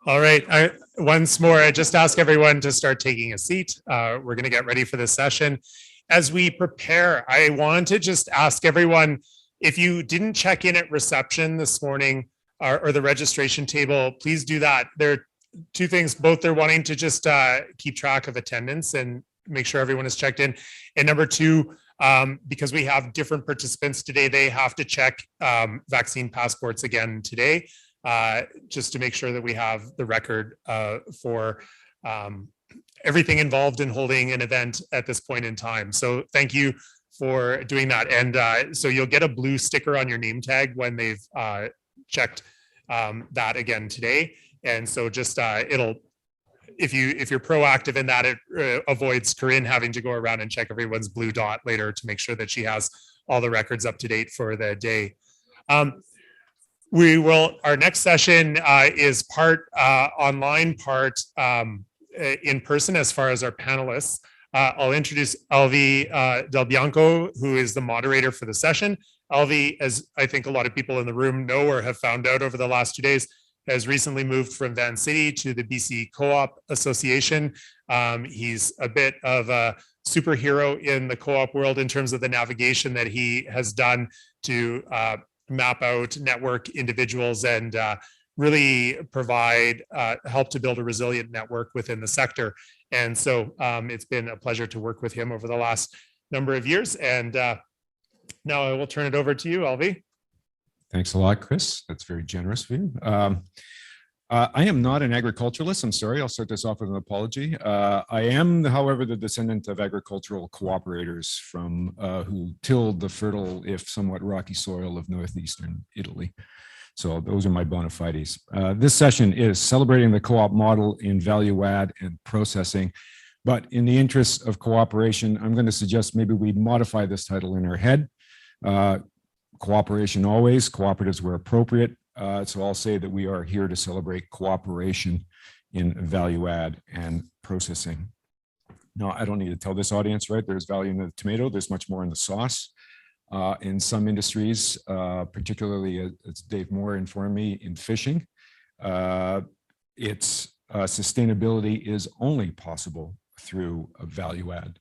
All right. Once more, I just ask everyone to start taking a seat. We're going to get ready for this session. As we prepare, I want to just ask everyone, if you didn't check in at reception this morning or the registration table, please do that. There are two things. Both they're wanting to just keep track of attendance and make sure everyone is checked in. And number two, because we have different participants today, they have to check vaccine passports again today. Just to make sure that we have the record for everything involved in holding an event at this point in time. So thank you for doing that. And so you'll get a blue sticker on your name tag when they've checked that again today. And so just if you're proactive in that, it avoids Corinne having to go around and check everyone's blue dot later to make sure that she has all the records up to date for the day. Our next session is part online, part in person as far as our panelists. I'll introduce Elvi Del Bianco, who is the moderator for the session. Elvi, as I think a lot of people in the room know or have found out over the last 2 days, has recently moved from Van City to the BC Co-op Association. He's a bit of a superhero in the co-op world in terms of the navigation that he has done to map out network individuals and really provide help to build a resilient network within the sector. And so it's been a pleasure to work with him over the last number of years. And now I will turn it over to you, Elvi. Thanks a lot, Chris. That's very generous of you. I am not an agriculturalist. I'm sorry. I'll start this off with an apology. I am, however, the descendant of agricultural cooperators from who tilled the fertile, if somewhat rocky soil of northeastern Italy. So those are my bona fides. This session is celebrating the co-op model in value add and processing. But in the interest of cooperation, I'm going to suggest maybe we modify this title in our head. Cooperation always, cooperatives where appropriate. So I'll say that we are here to celebrate cooperation in value add and processing. Now, I don't need to tell this audience, right? There's value in the tomato. There's much more in the sauce. In some industries, particularly as Dave Moore informed me in fishing, sustainability is only possible through a value add.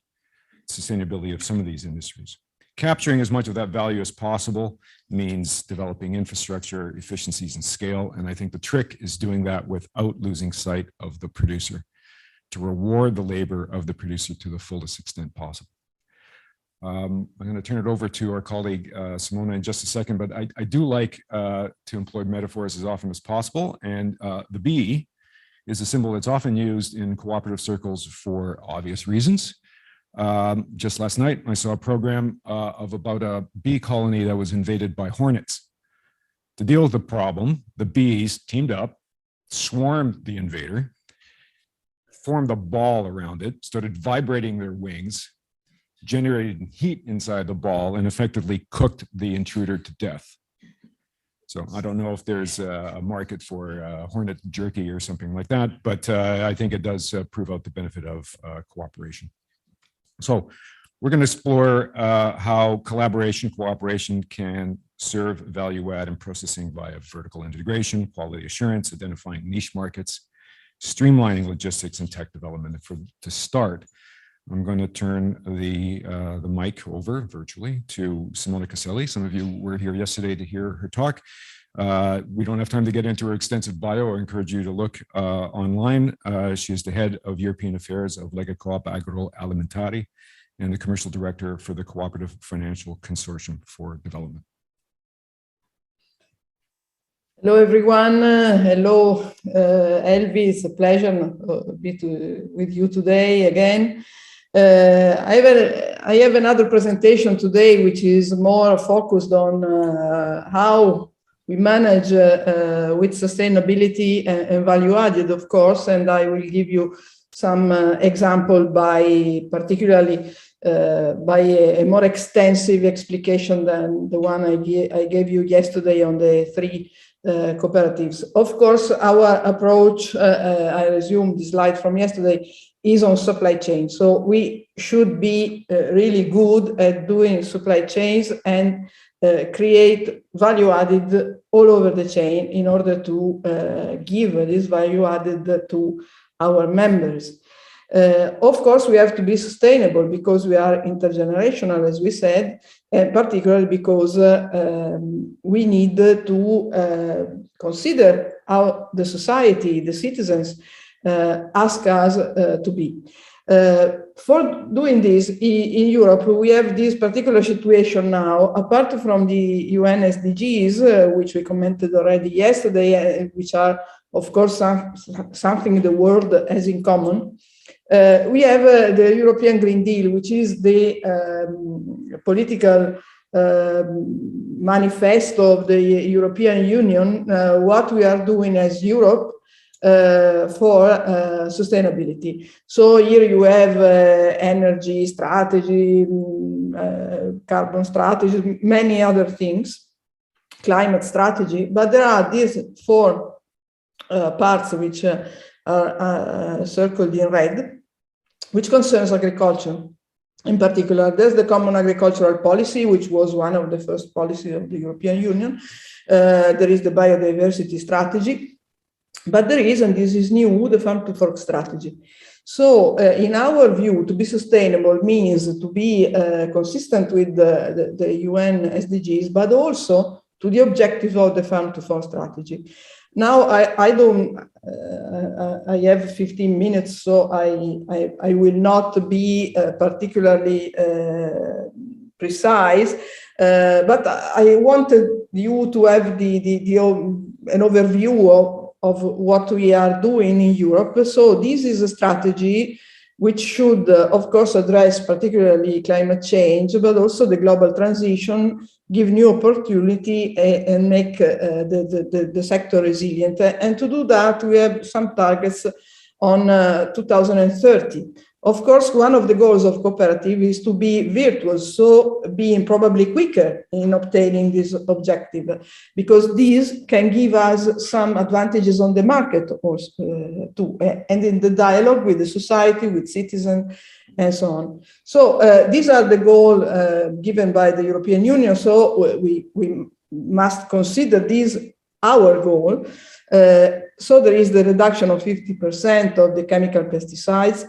Sustainability of some of these industries. Capturing as much of that value as possible means developing infrastructure, efficiencies, and scale. And I think the trick is doing that without losing sight of the producer, to reward the labor of the producer to the fullest extent possible. I'm going to turn it over to our colleague, Simona, in just a second, but I do like to employ metaphors as often as possible. And the bee is a symbol that's often used in cooperative circles for obvious reasons. Just last night, I saw a program of about a bee colony that was invaded by hornets. To deal with the problem, the bees teamed up, swarmed the invader, formed a ball around it, started vibrating their wings, generated heat inside the ball, and effectively cooked the intruder to death. So I don't know if there's a market for hornet jerky or something like that, but I think it does prove out the benefit of cooperation. So we're going to explore how collaboration, cooperation can serve value add and processing via vertical integration, quality assurance, identifying niche markets, streamlining logistics and tech development. And to start, I'm going to turn the mic over virtually to Simona Caselli. Some of you were here yesterday to hear her talk. We don't have time to get into her extensive bio. I encourage you to look online. She is the head of European Affairs of Lega Coop Agroalimentari and the commercial director for the Cooperative Financial Consortium for Development. Hello, everyone. Hello, Elvi. It's a pleasure to be with you today again. I have another presentation today, which is more focused on how we manage with sustainability and value added, of course, and I will give you some example particularly by a more extensive explication than the one I gave you yesterday on the three cooperatives. Of course, our approach, I resume the slide from yesterday, is on supply chain. So we should be really good at doing supply chains and create value added all over the chain in order to give this value added to our members. Of course, we have to be sustainable because we are intergenerational, as we said, and particularly because we need to consider how the society, the citizens, ask us to be. For doing this, in Europe, we have this particular situation now, apart from the UN SDGs, which we commented already yesterday, which are, of course, something the world has in common. We have the European Green Deal, which is the political manifesto of the European Union, what we are doing as Europe for sustainability. So here you have energy strategy, carbon strategy, many other things, climate strategy, but there are these four parts which are circled in red, which concerns agriculture. In particular, there's the Common Agricultural Policy, which was one of the first policies of the European Union. There is the Biodiversity Strategy, but there is, and this is new, the Farm to Fork Strategy. So in our view, to be sustainable means to be consistent with the UN SDGs, but also to the objectives of the Farm to Fork Strategy. Now, I have 15 minutes, so I will not be particularly precise, but I wanted you to have an overview of what we are doing in Europe. So this is a strategy which should, of course, address particularly climate change, but also the global transition, give new opportunity and make the sector resilient. And to do that, we have some targets on 2030. Of course, one of the goals of cooperative is to be virtuous, so being probably quicker in obtaining this objective, because these can give us some advantages on the market also, too, and in the dialogue with the society, with citizens, and so on. So these are the goals given by the European Union, so we must consider this our goal. So there is the reduction of 50% of the chemical pesticides,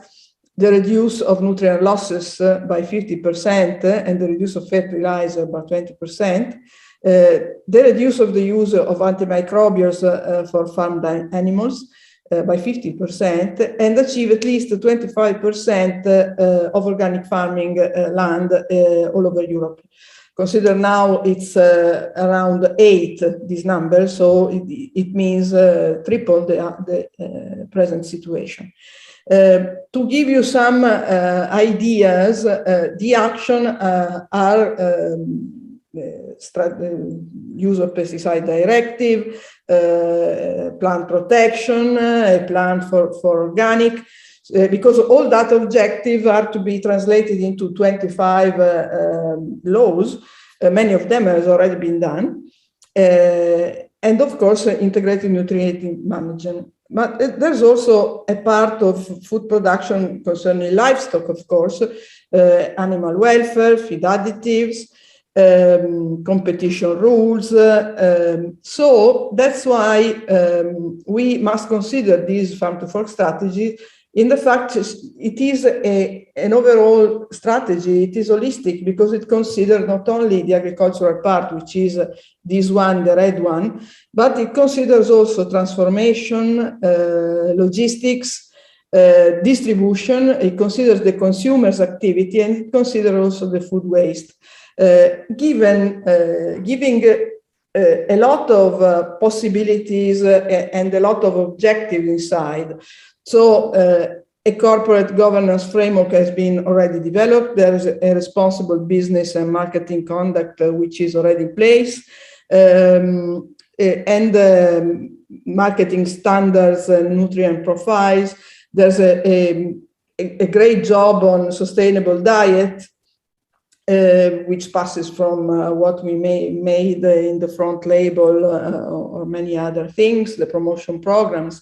the reduce of nutrient losses by 50% and the reduce of fertilizer by 20%, the reduce of the use of antimicrobials for farmed animals by 50%, and achieve at least 25% of organic farming land all over Europe. Consider now it's around 8, this number, so it means triple the present situation. To give you some ideas, the action are use of pesticide directive, plant protection, a plan for organic, because all that objectives are to be translated into 25 laws. Many of them has already been done. And of course, integrated nutrient management. But there's also a part of food production concerning livestock, of course, animal welfare, feed additives, competition rules. So that's why we must consider this farm to fork strategy. In the fact, it is an overall strategy. It is holistic because it considers not only the agricultural part, which is this one, the red one, but it considers also transformation, logistics, distribution. It considers the consumer's activity, and it considers also the food waste, giving a lot of possibilities and a lot of objectives inside. So a corporate governance framework has been already developed. There is a responsible business and marketing conduct which is already in place, and marketing standards and nutrient profiles. There's a great job on sustainable diet, which passes from what we made in the front label or many other things, the promotion programs.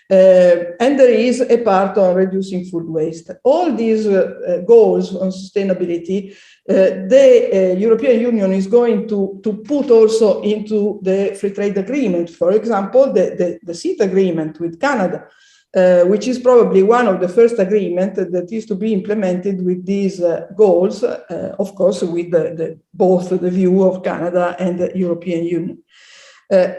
And there is a part on reducing food waste. All these goals on sustainability, the European Union is going to put also into the free trade agreement. For example, the CETA agreement with Canada, which is probably one of the first agreements that is to be implemented with these goals, of course, with both the view of Canada and the European Union.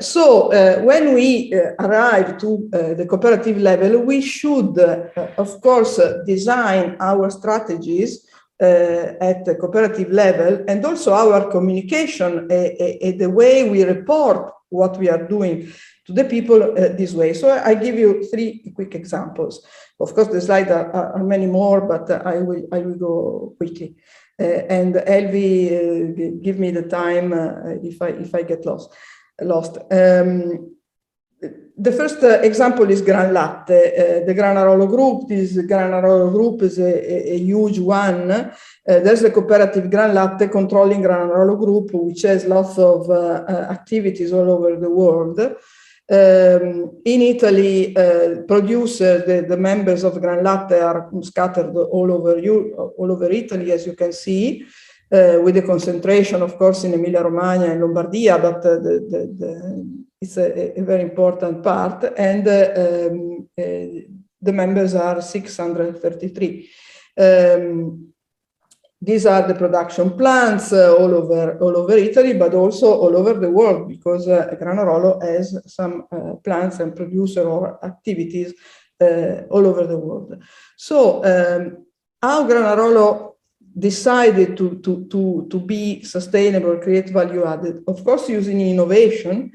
So when we arrive to the cooperative level, we should, of course, design our strategies at the cooperative level, and also our communication, the way we report what we are doing to the people this way. So I give you 3 quick examples. Of course, the slides are many more, but I will go quickly. And Elvi, give me the time if I get lost. The first example is Gran Latte, the Granarolo Group. This Granarolo Group is a huge one. There's the cooperative Gran Latte controlling Granarolo Group, which has lots of activities all over the world. In Italy, producers, the members of Gran Latte are scattered all over Italy, as you can see. With the concentration, of course, in Emilia-Romagna and Lombardia, but it's a very important part, and the members are 633. These are the production plants all over Italy, but also all over the world, because Granarolo has some plants and producer or activities all over the world. So how Granarolo decided to be sustainable, create value added, of course, using innovation,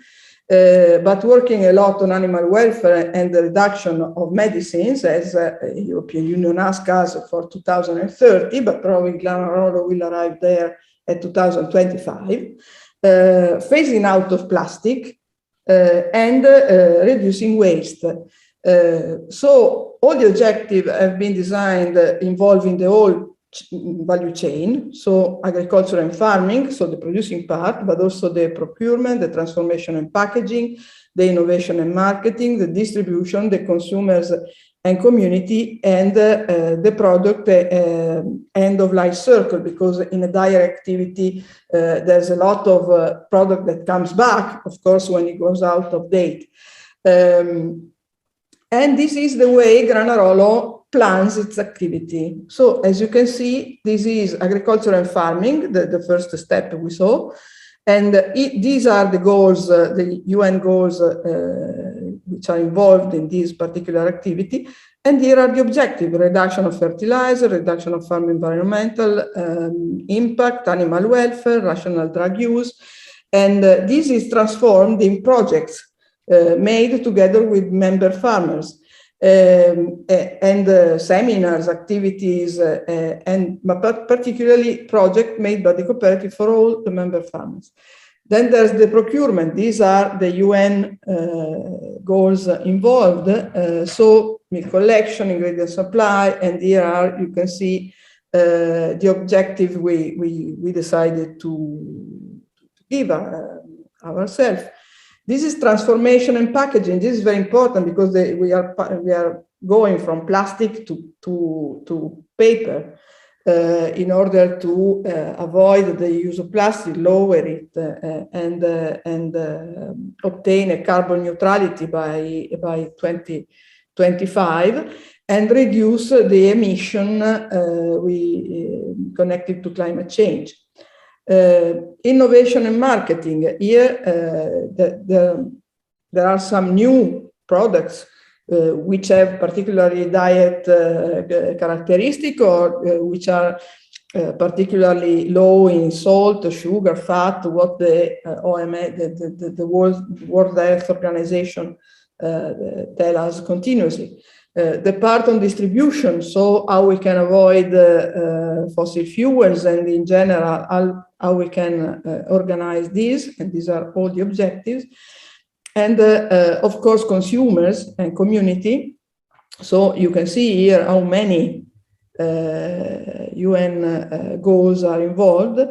but working a lot on animal welfare and the reduction of medicines, as the European Union asked us for 2030, but probably Granarolo will arrive there at 2025, phasing out of plastic and reducing waste. So all the objectives have been designed involving the whole value chain, so agriculture and farming, so the producing part, but also the procurement, the transformation and packaging, the innovation and marketing, the distribution, the consumers and community, and the product end of life circle, because in a direct activity, there's a lot of product that comes back, of course, when it goes out of date. And this is the way Granarolo plans its activity. So as you can see, this is agriculture and farming, the first step we saw. And these are the goals, the UN goals, which are involved in this particular activity. And here are the objectives: reduction of fertilizer, reduction of farm environmental impact, animal welfare, rational drug use. And this is transformed in projects made together with member farmers. And seminars, activities, but particularly project made by the cooperative for all the member farmers. Then there's the procurement. These are the UN goals involved. So milk collection, ingredient supply, and here are, you can see the objective we decided to give ourselves. This is transformation and packaging. This is very important because we are going from plastic to paper in order to avoid the use of plastic, lower it, and obtain a carbon neutrality by 2025, and reduce the emission connected to climate change. Innovation and marketing. Here, there are some new products which have particularly diet characteristic, or which are particularly low in salt, sugar, fat, what the OMA, the World Health Organization tell us continuously. The part on distribution, so how we can avoid fossil fuels, and in general, how we can organize these, and these are all the objectives. And of course, consumers and community. So you can see here how many UN goals are involved.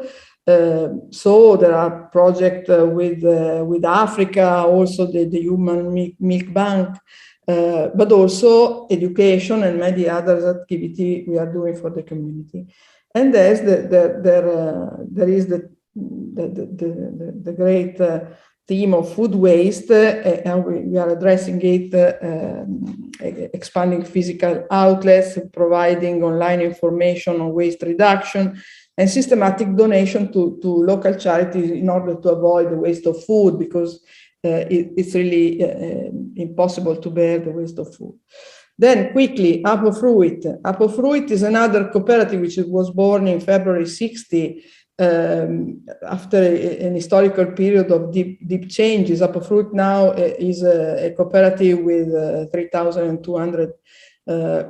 So there are projects with Africa, also the Human Milk Bank, but also education and many other activity we are doing for the community. And there's there is the great theme of food waste, and we are addressing it, expanding physical outlets, providing online information on waste reduction, and systematic donation to local charities in order to avoid the waste of food, because it's really impossible to bear the waste of food. Then quickly, Apofruit. Apofruit is another cooperative which was born in February 60, after an historical period of deep changes. Apofruit now is a cooperative with 3,200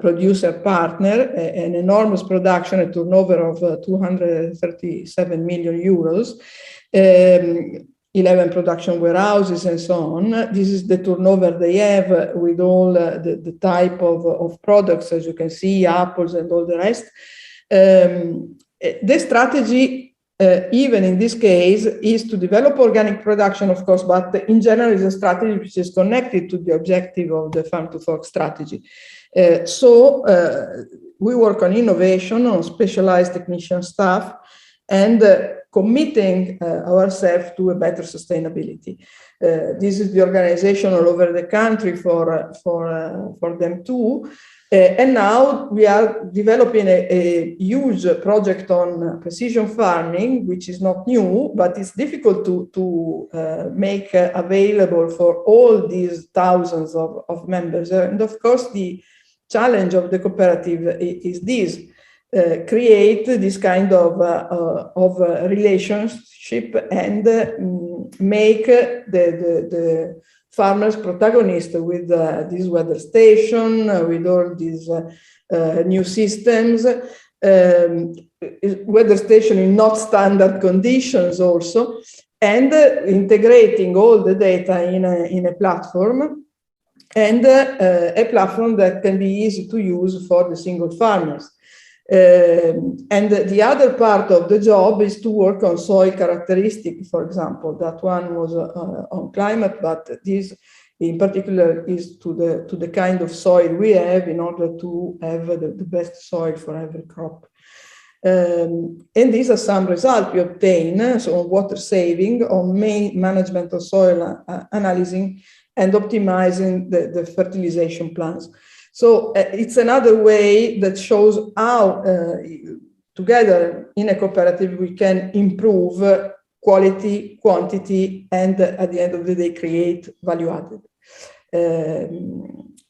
producer partner, an enormous production, a turnover of 237 million euros, 11 production warehouses and so on. This is the turnover they have with all the type of products, as you can see, apples and all the rest. The strategy, even in this case, is to develop organic production, of course, but in general is a strategy which is connected to the objective of the farm to fork strategy. So we work on innovation, on specialized technician staff, and committing ourselves to a better sustainability. This is the organization all over the country for them too. And now we are developing a huge project on precision farming, which is not new, but it's difficult to make available for all these thousands of members. And of course, the challenge of the cooperative is this. Create this kind of relationship and make the farmers protagonist with this weather station, with all these new systems, weather station in not standard conditions also, and integrating all the data in a platform, and a platform that can be easy to use for the single farmers. And the other part of the job is to work on soil characteristics, for example. That one was on climate, but this in particular is to the kind of soil we have in order to have the best soil for every crop. And these are some results we obtain, so on water saving, on main management of soil analyzing, and optimizing the fertilization plans. So it's another way that shows how together in a cooperative we can improve quality, quantity, and at the end of the day create value added.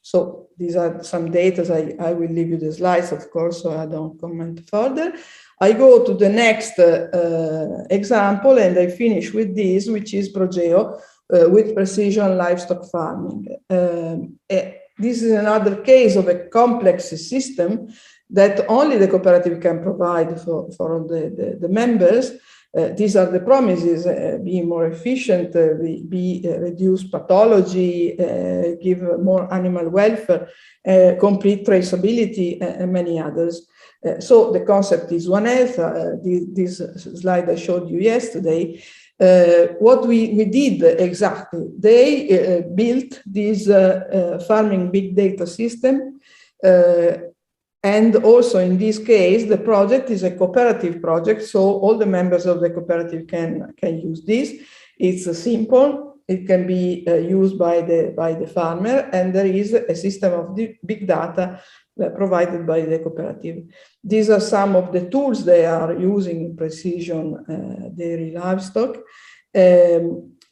So these are some data. I will leave you the slides, of course, so I don't comment further. I go to the next example, and I finish with this, which is Progeo with precision livestock farming. This is another case of a complex system that only the cooperative can provide for the members. These are the promises: be more efficient, reduce pathology, give more animal welfare, complete traceability, and many others. So the concept is One Health. This slide I showed you yesterday. What we did exactly, they built this farming big data system, and also in this case the project is a cooperative project, so all the members of the cooperative can use this. It's simple, it can be used by the farmer, and there is a system of big data provided by the cooperative. These are some of the tools they are using in precision dairy livestock,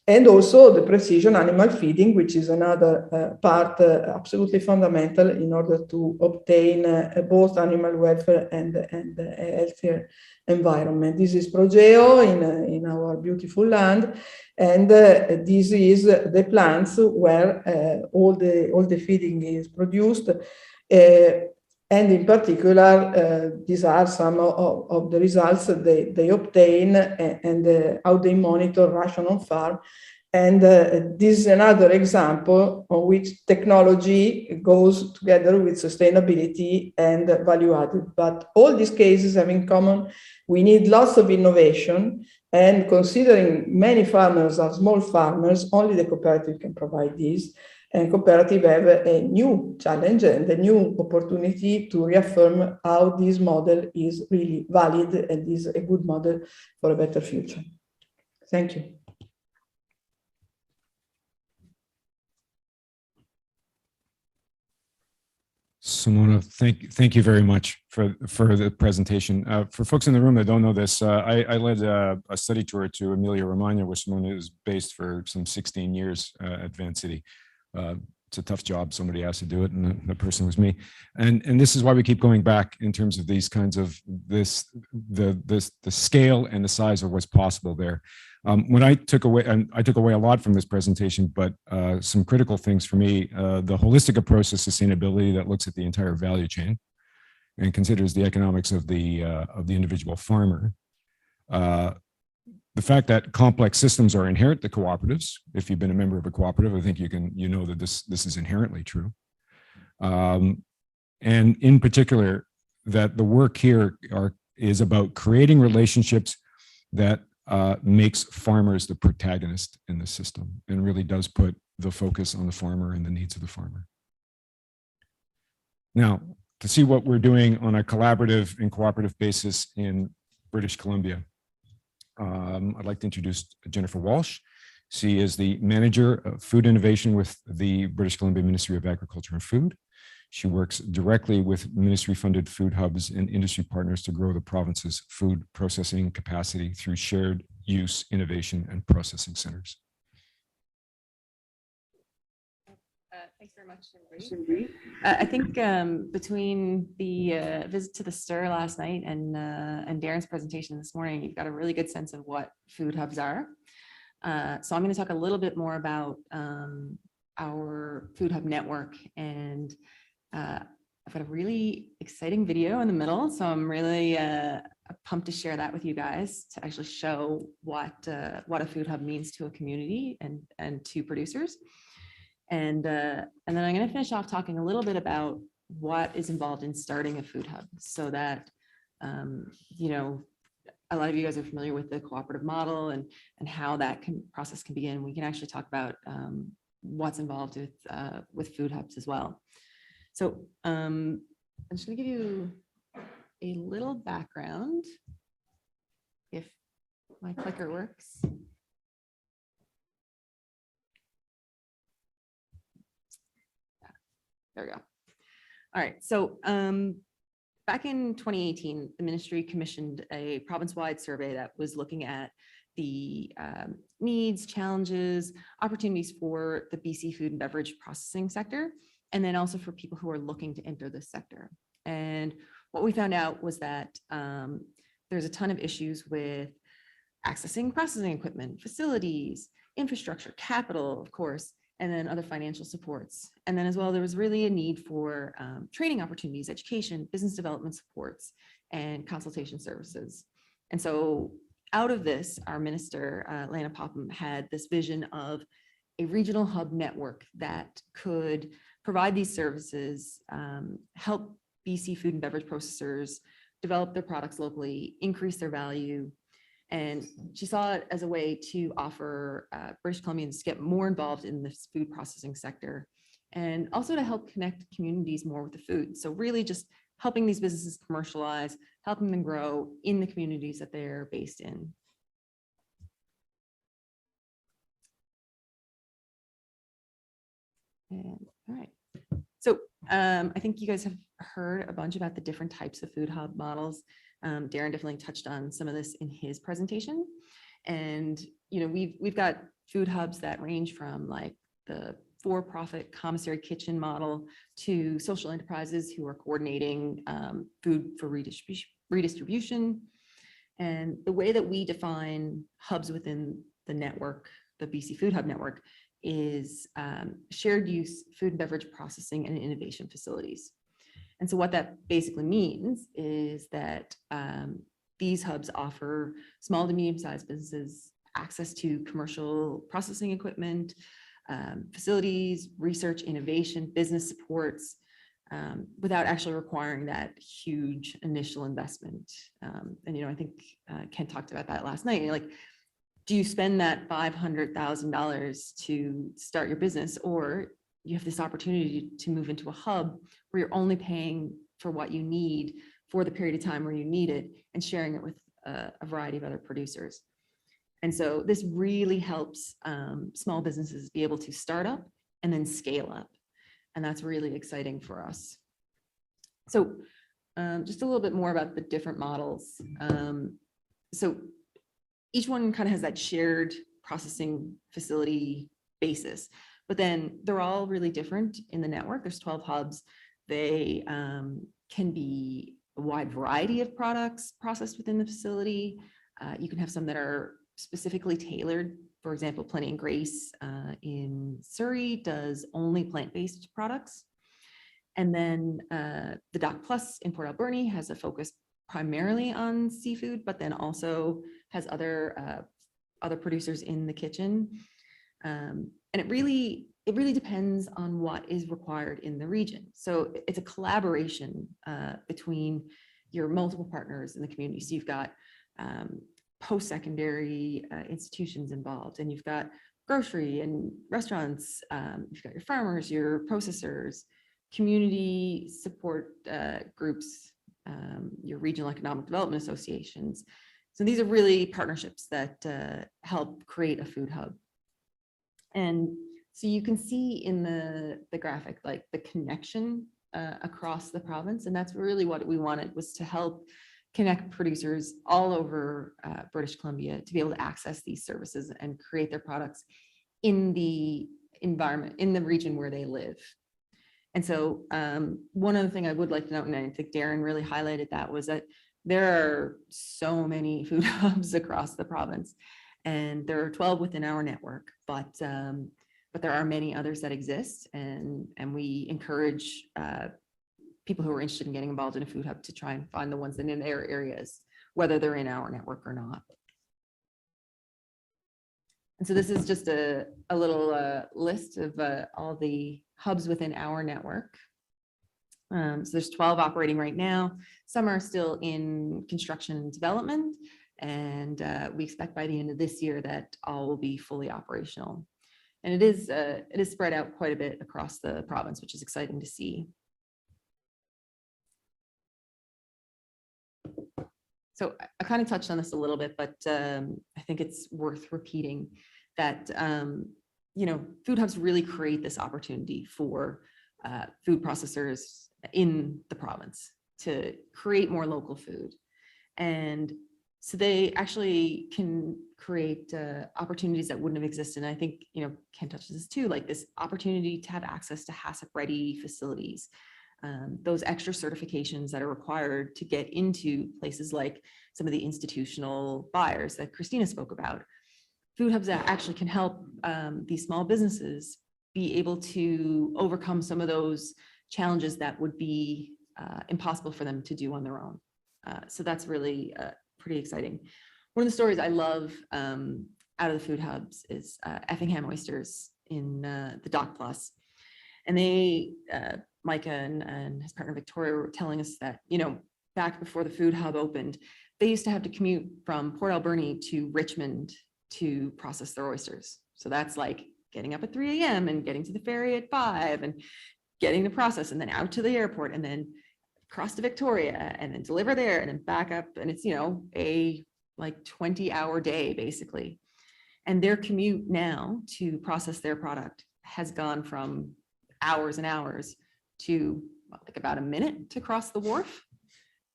and also the precision animal feeding, which is another part absolutely fundamental in order to obtain both animal welfare and a healthier environment. This is Progeo in our beautiful land, and this is the plants where all the feeding is produced. And in particular, these are some of the results that they obtain and how they monitor ration on farm. And this is another example on which technology goes together with sustainability and value added. But all these cases have in common, we need lots of innovation, and considering many farmers are small farmers, only the cooperative can provide this. And cooperative have a new challenge and a new opportunity to reaffirm how this model is really valid and is a good model for a better future. Thank you. Simona, thank you very much for the presentation. For folks in the room that don't know this, I led a study tour to Emilia-Romagna, where Simona is based for some 16 years at Van City. It's a tough job. Somebody has to do it, and the person was me. And this is why we keep going back in terms of these kinds of the scale and the size of what's possible there. When I took away a lot from this presentation, but some critical things for me, the holistic approach to sustainability that looks at the entire value chain and considers the economics of the individual farmer. The fact that complex systems are inherent to cooperatives. If you've been a member of a cooperative, I think you know that this is inherently true. And in particular, that the work here is about creating relationships that makes farmers the protagonist in the system and really does put the focus on the farmer and the needs of the farmer. Now, to see what we're doing on a collaborative and cooperative basis in British Columbia, I'd like to introduce Jennifer Walsh. She is the Manager of Food Innovation with the British Columbia Ministry of Agriculture and Food. She works directly with ministry-funded food hubs and industry partners to grow the province's food processing capacity through shared use, innovation, and processing centers. Thanks very much, everybody. I think between the visit to the STIR last night and Darren's presentation this morning, you've got a really good sense of what food hubs are. So I'm going to talk a little bit more about our food hub network, and I've got a really exciting video in the middle, so I'm really pumped to share that with you guys to actually show what a food hub means to a community and to producers. And then I'm going to finish off talking a little bit about what is involved in starting a food hub, so that you know, a lot of you guys are familiar with the cooperative model and how that process can begin. We can actually talk about what's involved with food hubs as well. So I'm just going to give you a little background, if my clicker works. There we go. All right. So back in 2018, the ministry commissioned a province-wide survey that was looking at the needs, challenges, opportunities for the BC food and beverage processing sector, and then also for people who are looking to enter this sector. And what we found out was that there's a ton of issues with accessing processing equipment, facilities, infrastructure, capital, of course, and then other financial supports. And then as well, there was really a need for training opportunities, education, business development supports, and consultation services. And so out of this, our minister, Lana Popham, had this vision of a regional hub network that could provide these services, help BC food and beverage processors develop their products locally, increase their value. And she saw it as a way to offer British Columbians to get more involved in this food processing sector, and also to help connect communities more with the food. So really just helping these businesses commercialize, helping them grow in the communities that they're based in. And, all right. So I think you guys have heard a bunch about the different types of food hub models. Darren definitely touched on some of this in his presentation. And, you know, we've got food hubs that range from like the for-profit commissary kitchen model to social enterprises who are coordinating food for redistribution. And the way that we define hubs within the network, the BC Food Hub Network, is shared use food and beverage processing and innovation facilities. And so what that basically means is that these hubs offer small to medium-sized businesses access to commercial processing equipment, facilities, research, innovation, business supports, without actually requiring that huge initial investment. And, you know, I think Ken talked about that last night. Like, do you spend that $500,000 to start your business, or you have this opportunity to move into a hub where you're only paying for what you need for the period of time where you need it and sharing it with a variety of other producers. And so this really helps small businesses be able to start up and then scale up. And that's really exciting for us. So just a little bit more about the different models. So each one kind of has that shared processing facility basis, but then they're all really different in the network. There's 12 hubs. They can be a wide variety of products processed within the facility. You can have some that are specifically tailored. For example, Plenty and Grace in Surrey does only plant-based products. And then the Doc Plus in Port Alberni has a focus primarily on seafood, but then also has other producers in the kitchen. And it really depends on what is required in the region. So it's a collaboration between your multiple partners in the community. So you've got post-secondary institutions involved, and you've got grocery and restaurants, you've got your farmers, your processors, community support groups, your regional economic development associations. So these are really partnerships that help create a food hub. And so you can see in the graphic, like the connection across the province. And that's really what we wanted, was to help connect producers all over British Columbia to be able to access these services and create their products in the environment, in the region where they live. And so one other thing I would like to note, and I think Darren really highlighted that, was that there are so many food hubs across the province, and there are 12 within our network, but there are many others that exist, and we encourage people who are interested in getting involved in a food hub to try and find the ones that in their areas, whether they're in our network or not. And so this is just a little list of all the hubs within our network. So there's 12 operating right now. Some are still in construction and development, and we expect by the end of this year that all will be fully operational. And it is spread out quite a bit across the province, which is exciting to see. So I kind of touched on this a little bit, but I think it's worth repeating that food hubs really create this opportunity for food processors in the province to create more local food. And so they actually can create opportunities that wouldn't have existed. And I think, Ken touches this too, like this opportunity to have access to HACCP-ready facilities, those extra certifications that are required to get into places like some of the institutional buyers that Christina spoke about. Food hubs that actually can help these small businesses be able to overcome some of those challenges that would be impossible for them to do on their own. So that's really pretty exciting. One of the stories I love out of the food hubs is Effingham Oysters in the Doc Plus. And they, Micah and his partner Victoria, were telling us that, back before the food hub opened, they used to have to commute from Port Alberni to Richmond to process their oysters. So that's like getting up at 3 a.m. and getting to the ferry at 5 and getting the process, and then out to the airport, and then across to Victoria, and then deliver there, and then back up. And it's, a like 20-hour day basically. And their commute now to process their product has gone from hours and hours to like about a minute to cross the wharf.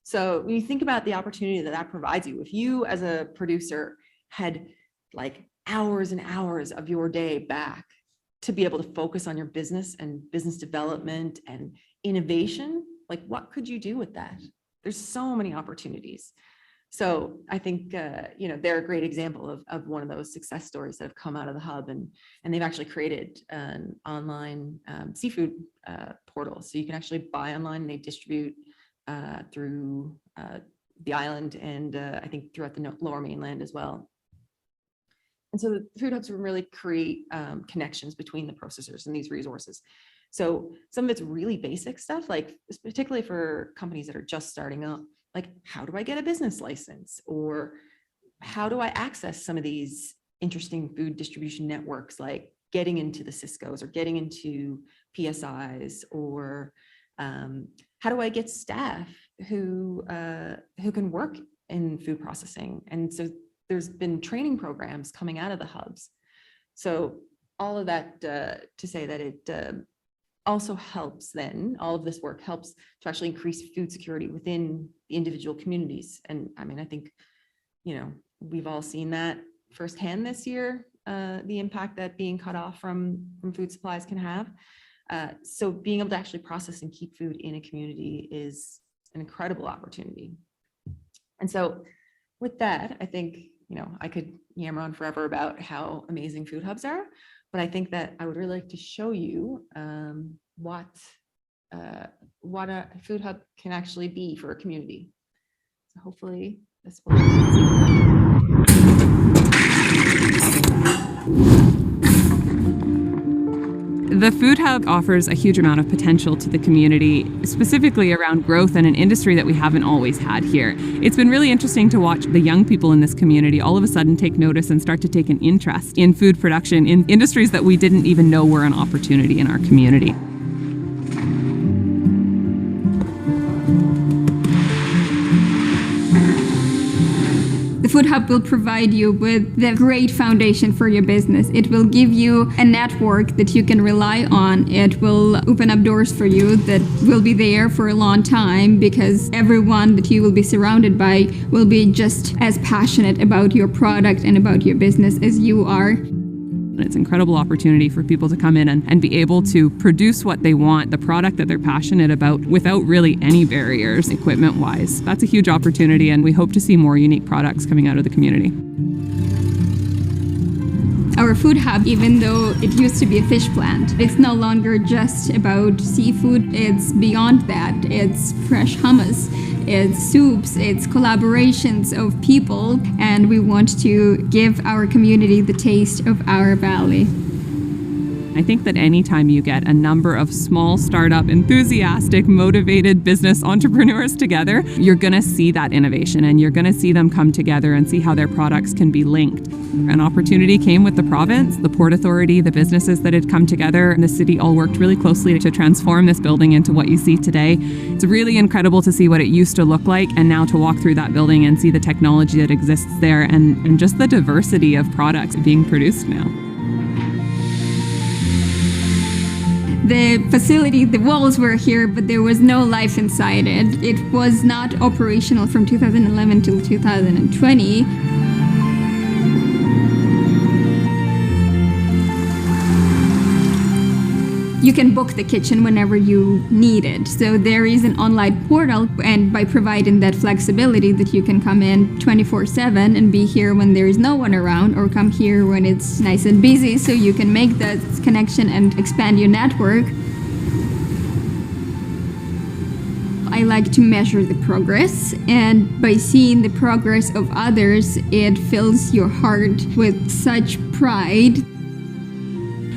So when you think about the opportunity that provides you, if you as a producer had like hours and hours of your day back to be able to focus on your business and business development and innovation, like what could you do with that? There's so many opportunities. So I think, they're a great example of one of those success stories that have come out of the hub, and they've actually created an online seafood portal. So you can actually buy online, and they distribute through the island and I think throughout the lower mainland as well. And so the food hubs really create connections between the processors and these resources. So some of it's really basic stuff, like particularly for companies that are just starting up, like how do I get a business license, or how do I access some of these interesting food distribution networks like getting into the Cisco's or getting into PSIs, or how do I get staff who can work in food processing? And so there's been training programs coming out of the hubs. So all of that to say that it also helps then, all of this work helps to actually increase food security within the individual communities. And I mean, I think, we've all seen that firsthand this year, the impact that being cut off from food supplies can have. So being able to actually process and keep food in a community is an incredible opportunity. And so with that, I think, I could yammer on forever about how amazing food hubs are, but I think that I would really like to show you what a food hub can actually be for a community. So hopefully this will. The Food Hub offers a huge amount of potential to the community, specifically around growth in an industry that we haven't always had here. It's been really interesting to watch the young people in this community all of a sudden take notice and start to take an interest in food production in industries that we didn't even know were an opportunity in our community. The Food Hub will provide you with the great foundation for your business. It will give you a network that you can rely on. It will open up doors for you that will be there for a long time, because everyone that you will be surrounded by will be just as passionate about your product and about your business as you are. It's an incredible opportunity for people to come in and be able to produce what they want, the product that they're passionate about, without really any barriers equipment-wise. That's a huge opportunity, and we hope to see more unique products coming out of the community. Our Food Hub, even though it used to be a fish plant, it's no longer just about seafood. It's beyond that. It's fresh hummus, it's soups, it's collaborations of people, and we want to give our community the taste of our valley. I think that anytime you get a number of small startup, enthusiastic, motivated business entrepreneurs together, you're going to see that innovation, and you're going to see them come together and see how their products can be linked. An opportunity came with the province, the Port Authority, the businesses that had come together, and the city all worked really closely to transform this building into what you see today. It's really incredible to see what it used to look like, and now to walk through that building and see the technology that exists there, and just the diversity of products being produced now. The facility, the walls were here, but there was no life inside it. It was not operational from 2011 till 2020. You can book the kitchen whenever you need it. So there is an online portal, and by providing that flexibility that you can come in 24/7 and be here when there is no one around, or come here when it's nice and busy, so you can make that connection and expand your network. I like to measure the progress, and by seeing the progress of others, it fills your heart with such pride.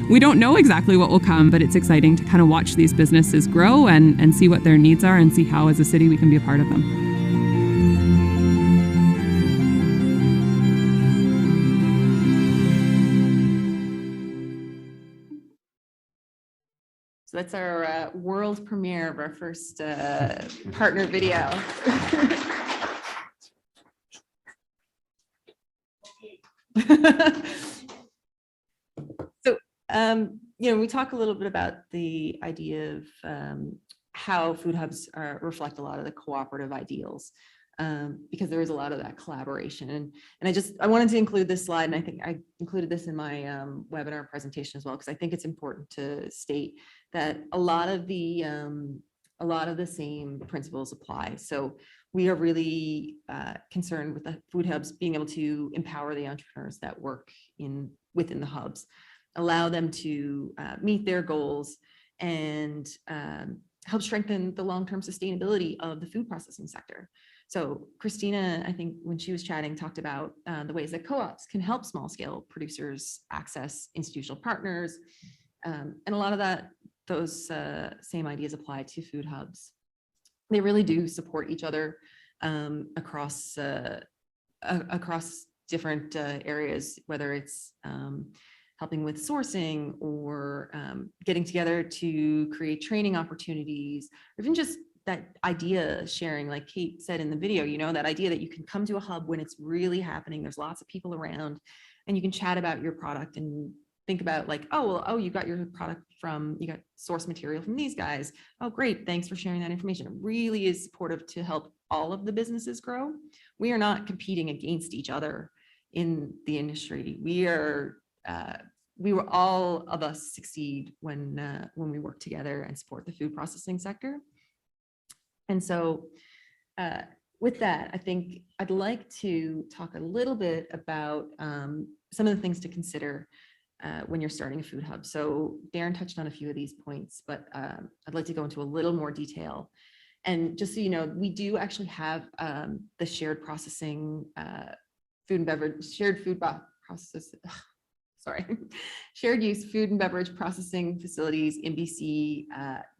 We don't know exactly what will come, but it's exciting to kind of watch these businesses grow and see what their needs are, and see how as a city we can be a part of them. So that's our world premiere of our first partner video. So, we talk a little bit about the idea of how food hubs reflect a lot of the cooperative ideals, because there is a lot of that collaboration. And I wanted to include this slide, and I think I included this in my webinar presentation as well, because I think it's important to state that a lot of the same principles apply. So we are really concerned with the food hubs being able to empower the entrepreneurs that work within the hubs, allow them to meet their goals, and help strengthen the long-term sustainability of the food processing sector. So Christina, I think when she was chatting, talked about the ways that co-ops can help small-scale producers access institutional partners, and a lot of those same ideas apply to food hubs. They really do support each other across different areas, whether it's helping with sourcing or getting together to create training opportunities, or even just that idea sharing, like Kate said in the video, you know, that idea that you can come to a hub when it's really happening, there's lots of people around, and you can chat about your product and think about like, oh, well, oh, you got your product from, you got source material from these guys. Oh, great. Thanks for sharing that information. It really is supportive to help all of the businesses grow. We are not competing against each other in the industry. We will all of us succeed when we work together and support the food processing sector. And so with that, I think I'd like to talk a little bit about some of the things to consider when you're starting a food hub. So Darren touched on a few of these points, but I'd like to go into a little more detail. And just so you know, we do actually have the shared processing, food and beverage, shared food process, sorry, shared use food and beverage processing facilities, MBC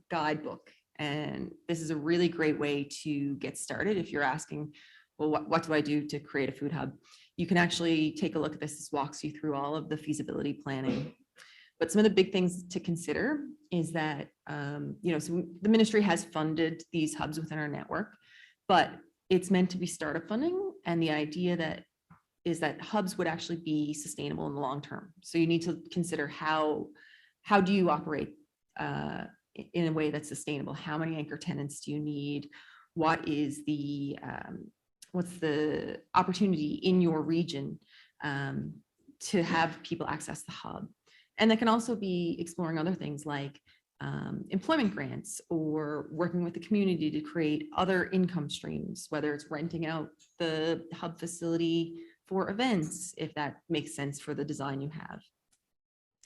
guidebook. And this is a really great way to get started. If you're asking, well, what do I do to create a food hub? You can actually take a look at this. This walks you through all of the feasibility planning. But some of the big things to consider is that, you know, so the ministry has funded these hubs within our network, but it's meant to be startup funding. And the idea that is that hubs would actually be sustainable in the long term. So you need to consider how do you operate in a way that's sustainable? How many anchor tenants do you need? What is the what's the opportunity in your region to have people access the hub? And that can also be exploring other things like employment grants or working with the community to create other income streams, whether it's renting out the hub facility for events, if that makes sense for the design you have.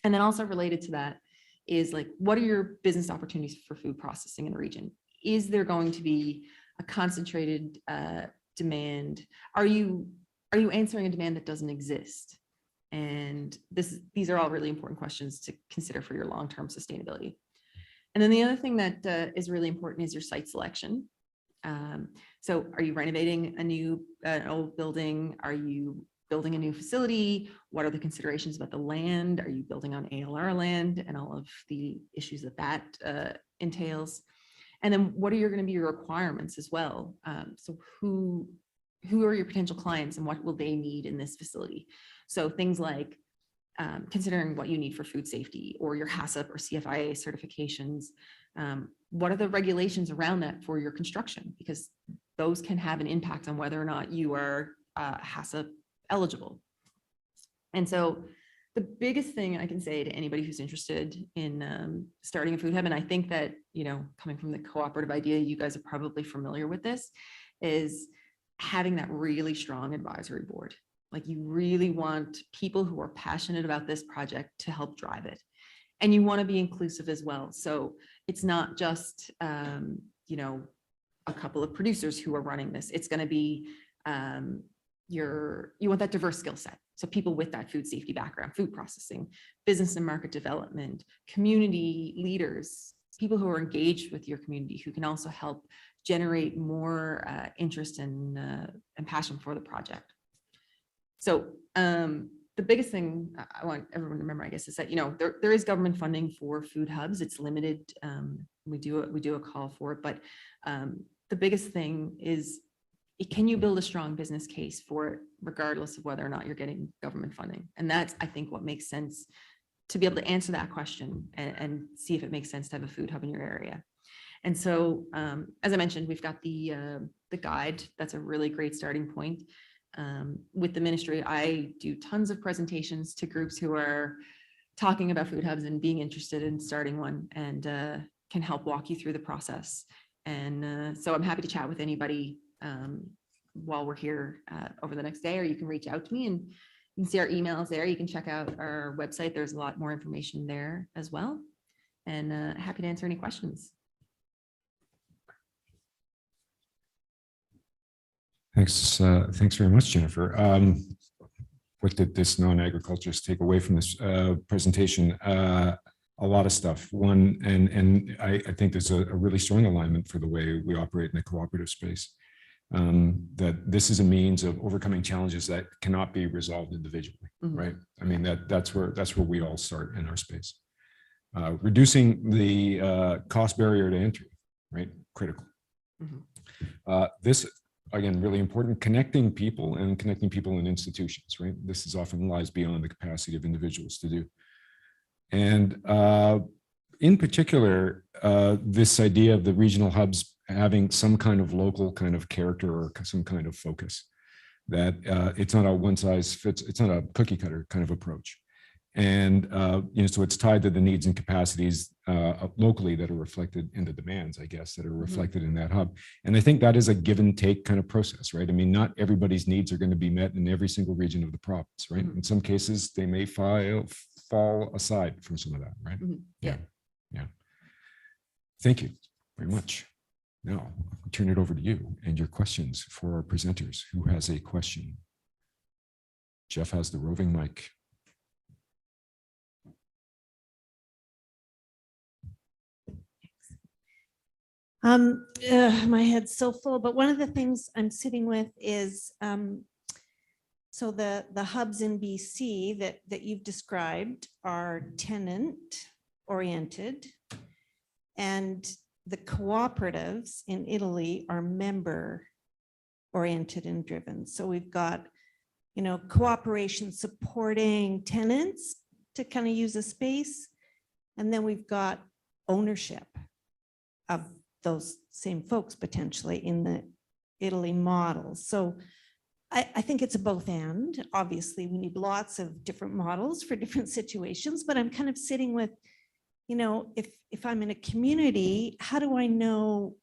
And then also related to that is like, what are your business opportunities for food processing in the region? Is there going to be a concentrated demand? Are you answering a demand that doesn't exist? And these are all really important questions to consider for your long-term sustainability. And then the other thing that is really important is your site selection. So are you renovating an old building? Are you building a new facility? What are the considerations about the land? Are you building on ALR land and all of the issues that entails? And then what are going to be your requirements as well? So who are your potential clients and what will they need in this facility? So things like considering what you need for food safety or your HACCP or CFIA certifications. What are the regulations around that for your construction? Because those can have an impact on whether or not you are HACCP eligible. And so the biggest thing I can say to anybody who's interested in starting a food hub, and I think that, you know, coming from the cooperative idea, you guys are probably familiar with this, is having that really strong advisory board. Like you really want people who are passionate about this project to help drive it. And you want to be inclusive as well. So it's not just, you know, a couple of producers who are running this. It's going to be, you want that diverse skill set. So people with that food safety background, food processing, business and market development, community leaders, people who are engaged with your community, who can also help generate more interest and passion for the project. So the biggest thing I want everyone to remember, I guess, is that, you know, there is government funding for food hubs. It's limited. We do a call for it, but the biggest thing is, can you build a strong business case for it, regardless of whether or not you're getting government funding? And that's, I think, what makes sense to be able to answer that question and see if it makes sense to have a food hub in your area. And so, as I mentioned, we've got the guide. That's a really great starting point. With the ministry, I do tons of presentations to groups who are talking about food hubs and being interested in starting one, and can help walk you through the process. And so I'm happy to chat with anybody while we're here over the next day, or you can reach out to me, and you can see our emails there. You can check out our website. There's a lot more information there as well. And happy to answer any questions. Thanks very much, Jennifer. What did this non-agriculturist take away from this presentation? A lot of stuff. One, and I think there's a really strong alignment for the way we operate in the cooperative space. that this is a means of overcoming challenges that cannot be resolved individually, right? I mean, that's where we all start in our space. Reducing the cost barrier to entry, right? Critical. This, again, really important, connecting people and institutions, right? This is often lies beyond the capacity of individuals to do. And in particular, this idea of the regional hubs having some kind of local kind of character or some kind of focus, that it's not a one size fits, it's not a cookie cutter kind of approach. And, so it's tied to the needs and capacities locally that are reflected in the demands, I guess, that are reflected in that hub. And I think that is a give and take kind of process, right? I mean, not everybody's needs are going to be met in every single region of the province, right? In some cases, they may fall aside from some of that, right? Yeah. Thank you very much. Now, I'll turn it over to you and your questions for our presenters. Who has a question? Jeff has the roving mic. My head's so full, but one of the things I'm sitting with is so the hubs in BC that you've described are tenant oriented, and the cooperatives in Italy are member oriented and driven. So we've got, cooperation supporting tenants to kind of use a space, and then we've got ownership of those same folks potentially in the Italy model. So I think it's a both and. Obviously, we need lots of different models for different situations, but I'm kind of sitting with, if I'm in a community, how do I know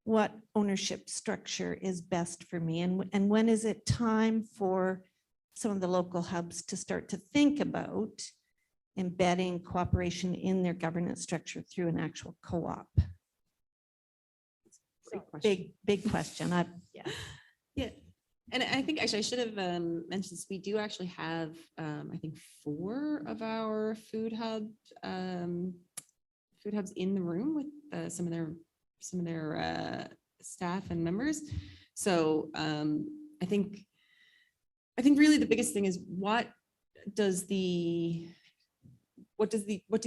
what ownership structure is best for me? And when is it time for some of the local hubs to start to think about embedding cooperation in their governance structure through an actual co-op? Big question. Yeah. And I think actually I should have mentioned this. We do actually have, I think 4 of our food hubs in the room with some of their staff and members. So I think really the biggest thing is what do the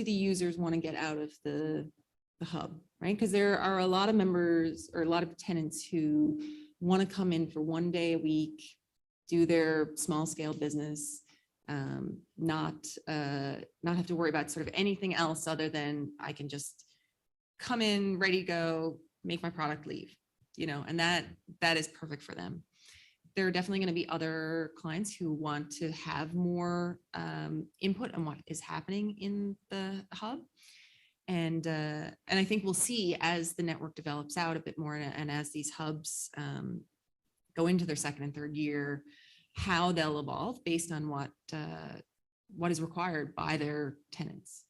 users want to get out of the hub, right? Because there are a lot of members or a lot of tenants who want to come in for one day a week, do their small scale business, not have to worry about sort of anything else other than I can just come in, ready to go, make my product, leave, and that is perfect for them. There are definitely going to be other clients who want to have more input on what is happening in the hub. And I think we'll see as the network develops out a bit more and as these hubs go into their second and third year, how they'll evolve based on what is required by their tenants.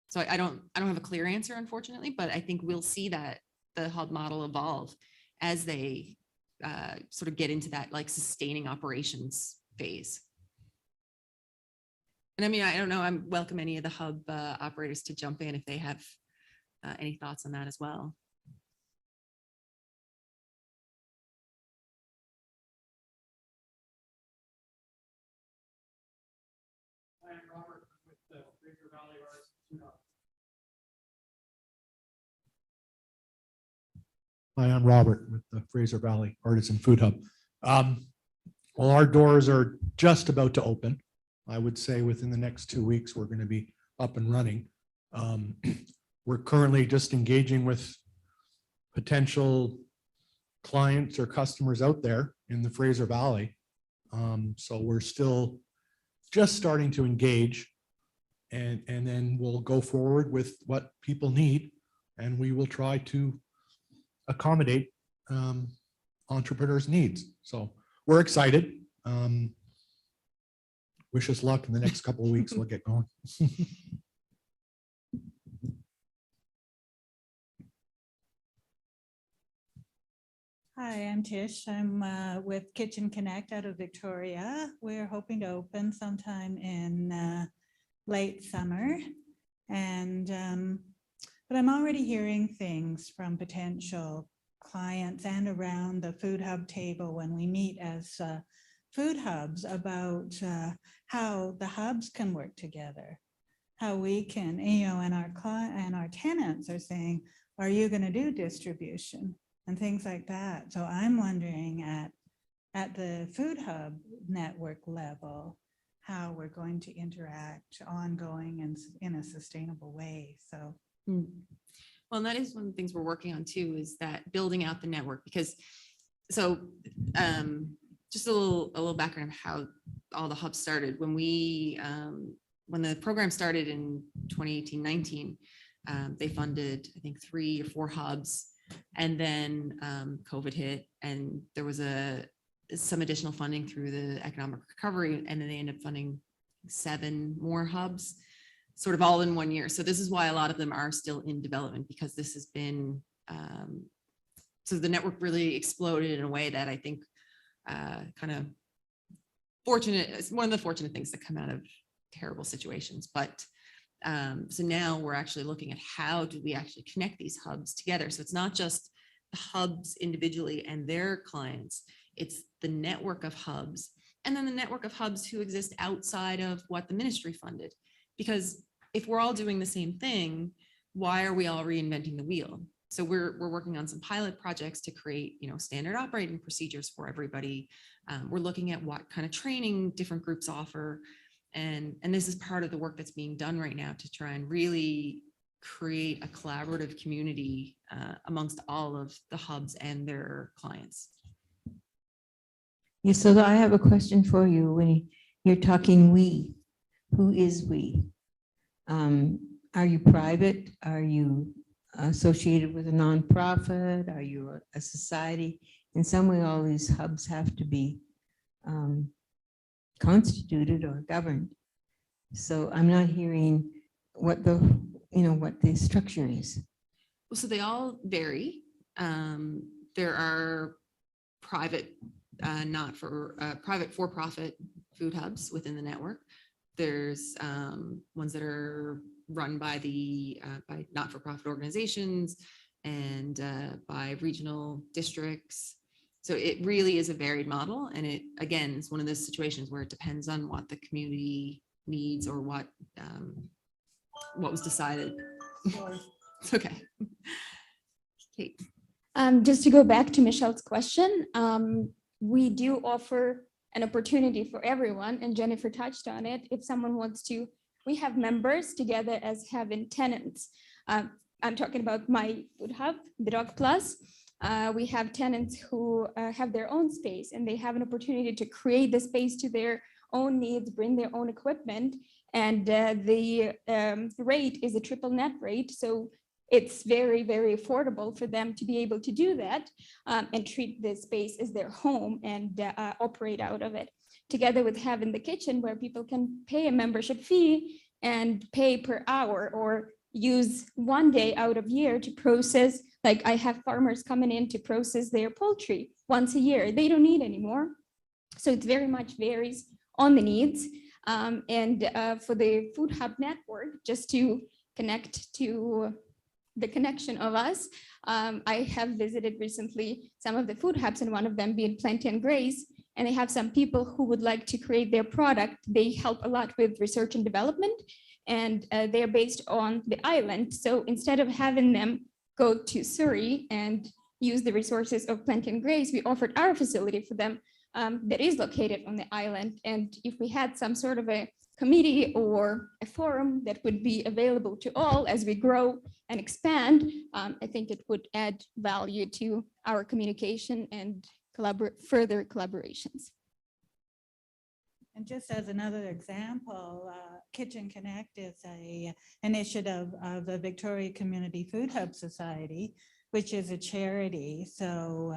So I don't have a clear answer, unfortunately, but I think we'll see that the hub model evolve as they sort of get into that like sustaining operations phase. And I mean, I don't know, I welcome any of the hub operators to jump in if they have any thoughts on that as well. I am Robert with the Fraser Valley Artisan Food Hub. Hi, I'm Robert with the Fraser Valley Artisan Food Hub. Well, our doors are just about to open. I would say within the next 2 weeks, we're going to be up and running. We're currently just engaging with potential clients or customers out there in the Fraser Valley. So we're still just starting to engage, and then we'll go forward with what people need, and we will try to accommodate entrepreneurs' needs. So we're excited. Wish us luck in the next couple of weeks. We'll get going. Hi, I'm Tish. I'm with Kitchen Connect out of Victoria. We're hoping to open sometime in late summer. And but I'm already hearing things from potential clients and around the food hub table when we meet as food hubs about how the hubs can work together, how we can, and our tenants are saying, are you going to do distribution and things like that? So I'm wondering at the food hub network level, how we're going to interact ongoing and in a sustainable way. So. Well, and that is one of the things we're working on too, is that building out the network, because just a little background of how all the hubs started. When when the program started in 2018-19, they funded, I think, 3 or 4 hubs, and then COVID hit, and there was some additional funding through the economic recovery, and then they ended up funding 7 more hubs, sort of all in 1 year. So this is why a lot of them are still in development, because this has been, so the network really exploded in a way that I think kind of fortunate. It's one of the fortunate things that come out of terrible situations. But so now we're actually looking at how do we actually connect these hubs together. So it's not just the hubs individually and their clients, it's the network of hubs, and then the network of hubs who exist outside of what the ministry funded. Because if we're all doing the same thing, why are we all reinventing the wheel? So we're working on some pilot projects to create, standard operating procedures for everybody. We're looking at what kind of training different groups offer. And this is part of the work that's being done right now to try and really create a collaborative community amongst all of the hubs and their clients. Yeah, so I have a question for you. When you're talking we, who is we? Are you private? Are you associated with a nonprofit? Are you a society? In some way, all these hubs have to be constituted or governed. So I'm not hearing what the structure is. Well, so they all vary. There are private, private for-profit food hubs within the network. There's ones that are run by by not-for-profit organizations and by regional districts. So it really is a varied model. And it, again, is one of those situations where it depends on what the community needs or what was decided. It's okay. Kate. Just to go back to Michelle's question, we do offer an opportunity for everyone, and Jennifer touched on it. If someone wants to, we have members together as having tenants. I'm talking about my food hub, the Dog Plus. We have tenants who have their own space, and they have an opportunity to create the space to their own needs, bring their own equipment, and the rate is a triple net rate. So it's very, very affordable for them to be able to do that and treat the space as their home and operate out of it. Together with having the kitchen where people can pay a membership fee and pay per hour, or use one day out of year to process. Like I have farmers coming in to process their poultry once a year. They don't need anymore. So it very much varies on the needs. For the Food Hub network, just to connect to the connection of us, I have visited recently some of the food hubs, and one of them being Plenty and Grace, and they have some people who would like to create their product. They help a lot with research and development, and they're based on the island. So instead of having them go to Surrey and use the resources of Plenty and Grace, we offered our facility for them that is located on the island. And if we had some sort of a committee or a forum that would be available to all as we grow and expand, I think it would add value to our communication and further collaborations. And just as another example, Kitchen Connect is an initiative of the Victoria Community Food Hub Society, which is a charity. So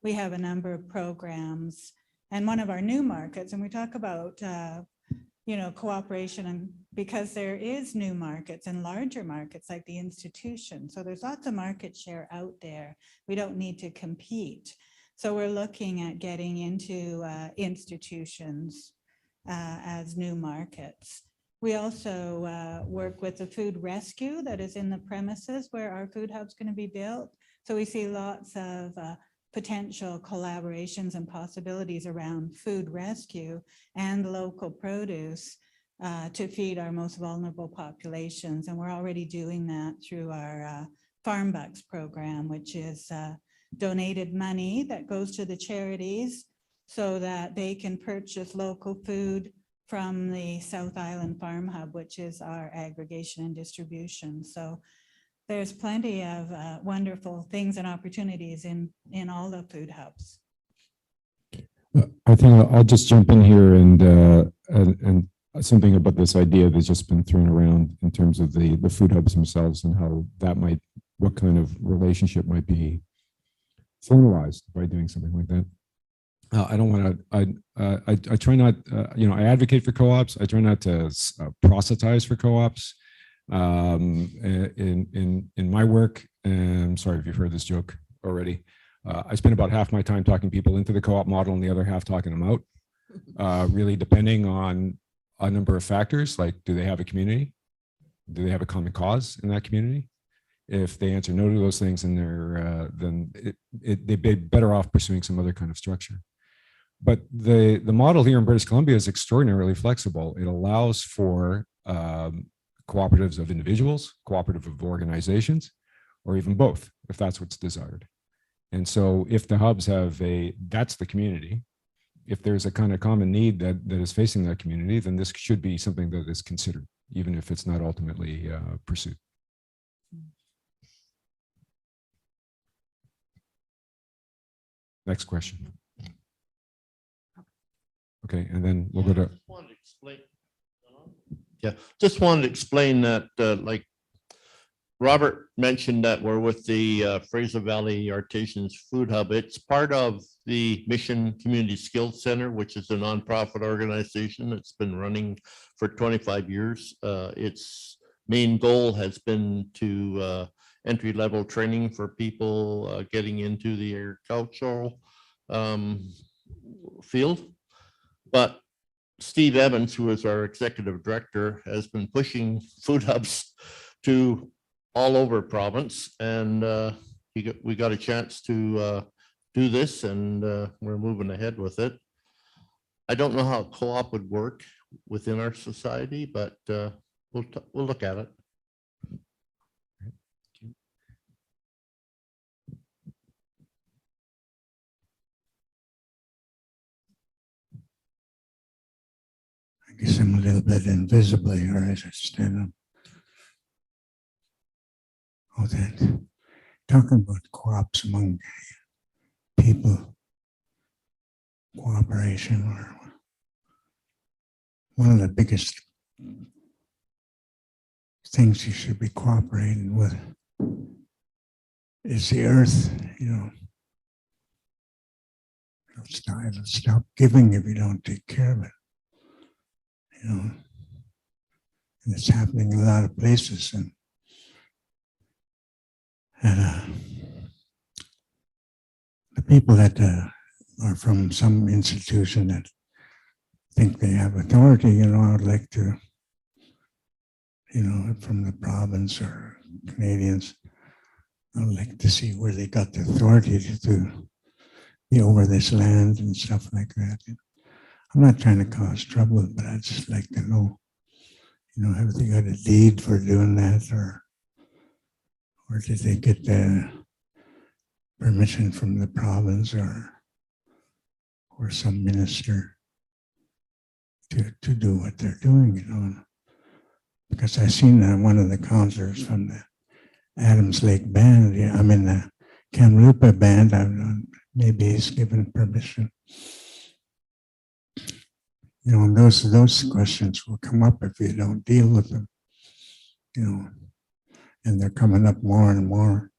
we have a number of programs, and one of our new markets, and we talk about cooperation, and because there is new markets and larger markets like the institution. So there's lots of market share out there. We don't need to compete. So we're looking at getting into institutions as new markets. We also work with the food rescue that is in the premises where our food hub's going to be built. So we see lots of potential collaborations and possibilities around food rescue and local produce to feed our most vulnerable populations. And we're already doing that through our Farm Bucks program, which is donated money that goes to the charities so that they can purchase local food from the South Island Farm Hub, which is our aggregation and distribution. So there's plenty of wonderful things and opportunities in all the food hubs. I think I'll just jump in here and something about this idea that's just been thrown around in terms of the food hubs themselves and how that might, what kind of relationship might be formalized by doing something like that. I don't want to, I try not, I advocate for co-ops. I try not to proselytize for co-ops. In my work, and I'm sorry if you've heard this joke already, I spend about half my time talking people into the co-op model and the other half talking them out, really depending on a number of factors, like do they have a community? Do they have a common cause in that community? If they answer no to those things, and then they'd be better off pursuing some other kind of structure. But the model here in British Columbia is extraordinarily flexible. It allows for cooperatives of individuals, cooperative of organizations, or even both, if that's what's desired. And so if the hubs have that's the community, if there's a kind of common need that is facing that community, then this should be something that is considered, even if it's not ultimately pursued. Next question. Okay, and then we'll go to. Just wanted to explain that, like Robert mentioned, that we're with the Fraser Valley Artisans Food Hub. It's part of the Mission Community Skills Center, which is a nonprofit organization that's been running for 25 years. Its main goal has been to entry-level training for people getting into the agricultural field. But Steve Evans, who is our executive director, has been pushing food hubs to all over province, and we got a chance to do this, and we're moving ahead with it. I don't know how co-op would work within our society, but we'll look at it. I guess I'm a little bit invisible here as I stand up. Oh, that talking about co-ops among people, cooperation, or one of the biggest things you should be cooperating with is the earth. It'll stop giving if you don't take care of it. And it's happening in a lot of places, and the people that are from some institution that think they have authority, I would like to, from the province or Canadians, I would like to see where they got the authority to be over this land and stuff like that. I'm not trying to cause trouble, but I'd just like to know, have they got a deed for doing that, or did they get the permission from the province or some minister to do what they're doing, Because I seen one of the concerts from the Adams Lake band, the Kamloops band, maybe he's given permission. Those questions will come up if you don't deal with them, and they're coming up more and more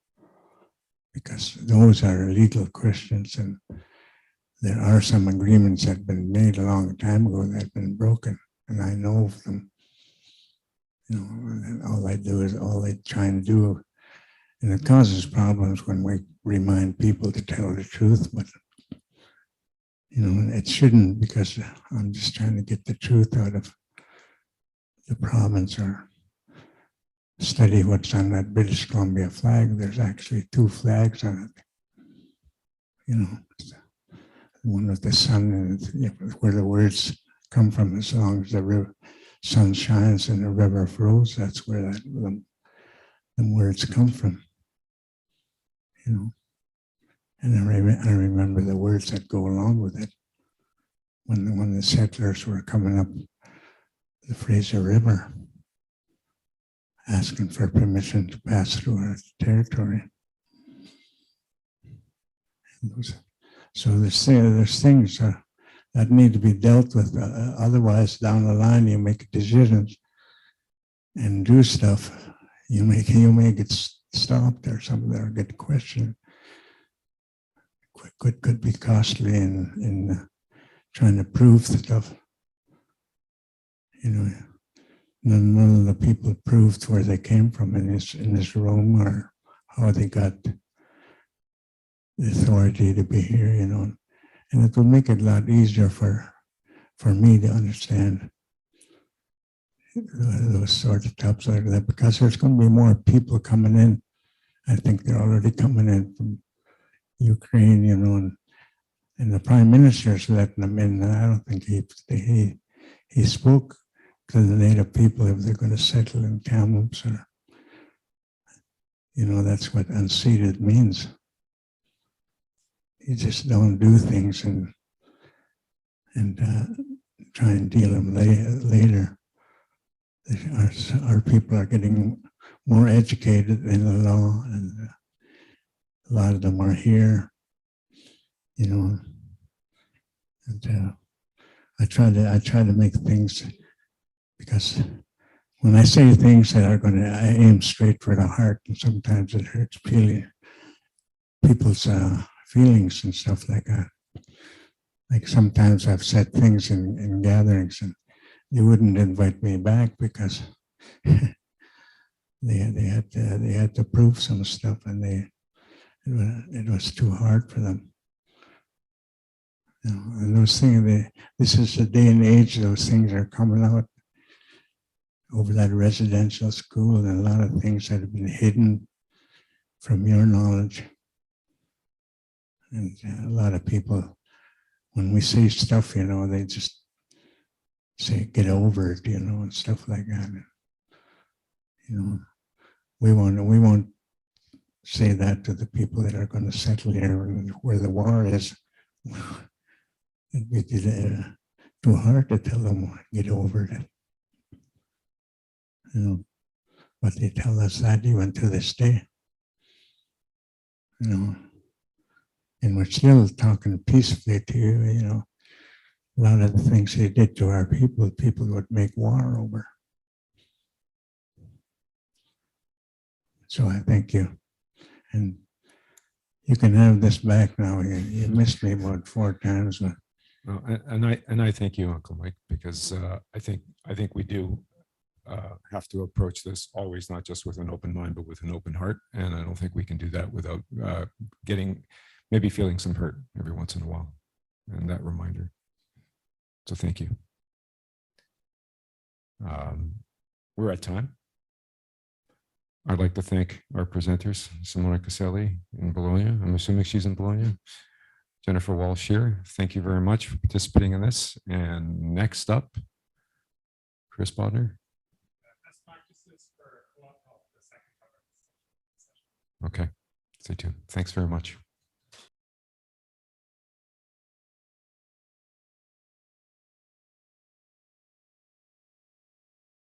because those are legal questions, and there are some agreements that have been made a long time ago that have been broken, and I know of them. And all they try and do, and it causes problems when we remind people to tell the truth, but it shouldn't, because I'm just trying to get the truth out of the province or study what's on that British Columbia flag, there's actually two flags on it. You know, one with the sun and where the words come from. As long as the sun shines and the river flows, that's where the words come from. You know, and I remember the words that go along with it when the settlers were coming up the Fraser River, asking for permission to pass through our territory. So there's things that need to be dealt with. Otherwise, down the line, you make decisions and do stuff. You may get stopped or something, or get questioned. Could be costly in trying to prove stuff. You know, none of the people proved where they came from in this room or how they got the authority to be here, you know, and it will make it a lot easier for me to understand those sorts of topics like that, because there's going to be more people coming in. I think they're already coming in from Ukraine, you know, and the Prime Minister's letting them in. And I don't think he spoke to the native people if they're going to settle in camps, or, you know, that's what unceded means. You just don't do things and try and deal them later. Our people are getting more educated in the law, and a lot of them are here, you know. And I try to make things, because when I say things that are going to, I aim straight for the heart, and sometimes it hurts people's feelings and stuff like that. Like sometimes I've said things in gatherings and they wouldn't invite me back because they had to prove some stuff, and it was too hard for them. You know, and those things, this is the day and age those things are coming out over that residential school, and a lot of things that have been hidden from your knowledge. And a lot of people, when we say stuff, you know, they just say, get over it, you know, and stuff like that. You know, we won't say that to the people that are going to settle here where the war is. It'd be too hard to tell them, get over it. You know, but they tell us that even to this day. You know, and we're still talking peacefully to you, you know. A lot of the things they did to our people would make war over. So I thank you. And you can have this back now. You missed me about 4 times. But Well, and I thank you, Uncle Mike, because I think we do have to approach this always not just with an open mind, but with an open heart. And I don't think we can do that without maybe feeling some hurt every once in a while, and that reminder. So thank you. We're at time. I'd like to thank our presenters, Simona Caselli in Bologna. I'm assuming she's in Bologna. Jennifer Walsh here. Thank you very much for participating in this. And next up, Chris Bodner. Okay, stay tuned. Thanks very much.